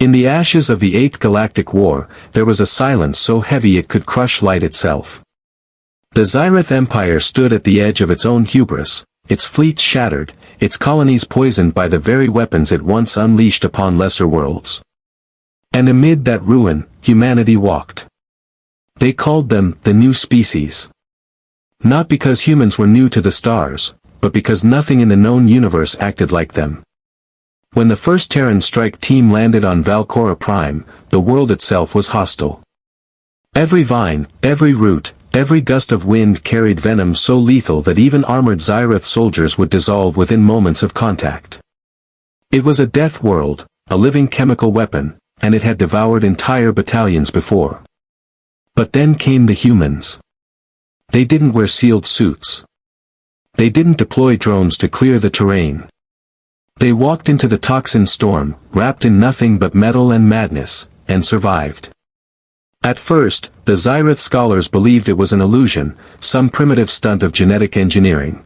In the ashes of the Eighth Galactic War, there was a silence so heavy it could crush light itself. The Xyrath Empire stood at the edge of its own hubris, its fleets shattered, its colonies poisoned by the very weapons it once unleashed upon lesser worlds. And amid that ruin, humanity walked. They called them the new species. Not because humans were new to the stars, but because nothing in the known universe acted like them. When the first Terran strike team landed on Valcora Prime, the world itself was hostile. Every vine, every root, every gust of wind carried venom so lethal that even armored Xyrath soldiers would dissolve within moments of contact. It was a death world, a living chemical weapon, and it had devoured entire battalions before. But then came the humans. They didn't wear sealed suits. They didn't deploy drones to clear the terrain. They walked into the toxin storm, wrapped in nothing but metal and madness, and survived. At first, the Xyrath scholars believed it was an illusion, some primitive stunt of genetic engineering.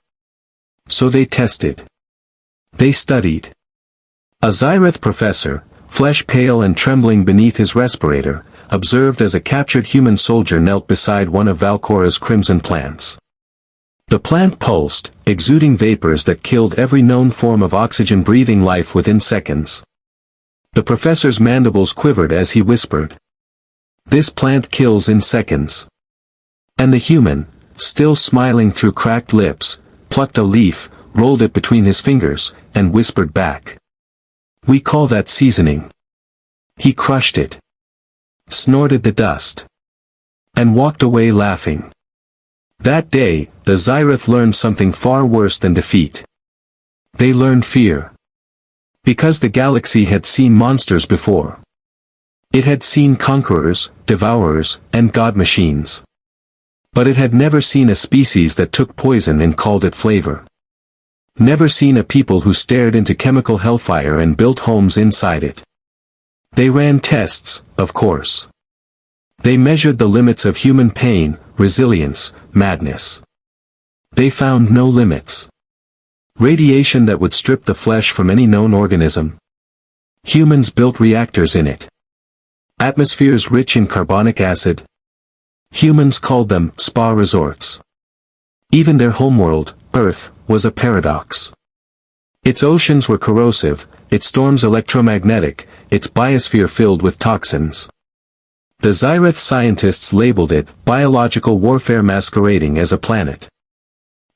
So they tested. They studied. A Xyrath professor, flesh pale and trembling beneath his respirator, observed as a captured human soldier knelt beside one of Valcora's crimson plants. The plant pulsed, exuding vapors that killed every known form of oxygen-breathing life within seconds. The professor's mandibles quivered as he whispered, "This plant kills in seconds." And the human, still smiling through cracked lips, plucked a leaf, rolled it between his fingers, and whispered back, "We call that seasoning." He crushed it, snorted the dust, and walked away laughing. That day, the Xyrath learned something far worse than defeat. They learned fear. Because the galaxy had seen monsters before. It had seen conquerors, devourers, and god machines. But it had never seen a species that took poison and called it flavor. Never seen a people who stared into chemical hellfire and built homes inside it. They ran tests, of course. They measured the limits of human pain, resilience, madness. They found no limits. Radiation that would strip the flesh from any known organism. Humans built reactors in it. Atmospheres rich in carbonic acid. Humans called them spa resorts. Even their homeworld, Earth, was a paradox. Its oceans were corrosive, its storms electromagnetic, its biosphere filled with toxins. The Xyrath scientists labeled it biological warfare masquerading as a planet.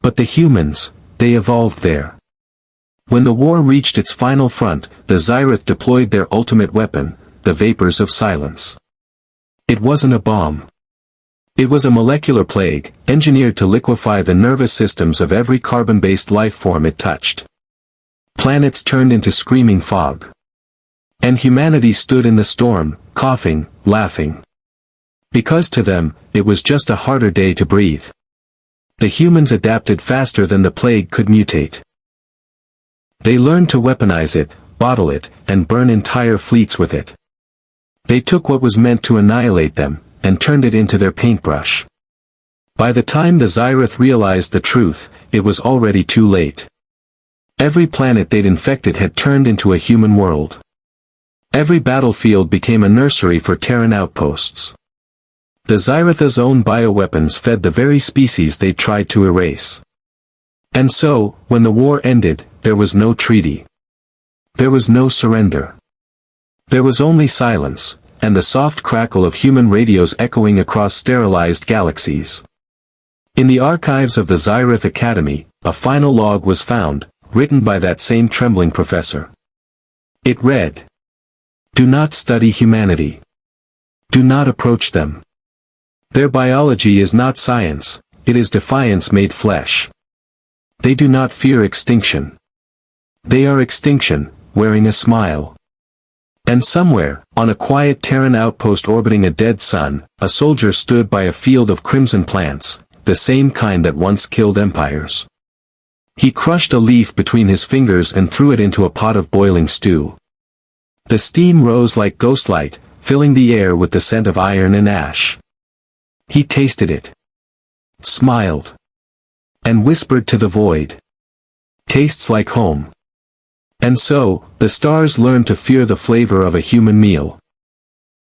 But the humans, they evolved there. When the war reached its final front, the Xyrath deployed their ultimate weapon, the vapors of silence. It wasn't a bomb. It was a molecular plague, engineered to liquefy the nervous systems of every carbon-based life form it touched. Planets turned into screaming fog. And humanity stood in the storm, coughing, laughing. Because to them, it was just a harder day to breathe. The humans adapted faster than the plague could mutate. They learned to weaponize it, bottle it, and burn entire fleets with it. They took what was meant to annihilate them, and turned it into their paintbrush. By the time the Xyrath realized the truth, it was already too late. Every planet they'd infected had turned into a human world. Every battlefield became a nursery for Terran outposts. The Xyrath's own bioweapons fed the very species they tried to erase. And so, when the war ended, there was no treaty. There was no surrender. There was only silence, and the soft crackle of human radios echoing across sterilized galaxies. In the archives of the Xyrath Academy, a final log was found, written by that same trembling professor. It read, "Do not study humanity. Do not approach them. Their biology is not science, it is defiance made flesh. They do not fear extinction. They are extinction, wearing a smile." And somewhere, on a quiet Terran outpost orbiting a dead sun, a soldier stood by a field of crimson plants, the same kind that once killed empires. He crushed a leaf between his fingers and threw it into a pot of boiling stew. The steam rose like ghostlight, filling the air with the scent of iron and ash. He tasted it, smiled, and whispered to the void, "Tastes like home." And so, the stars learned to fear the flavor of a human meal.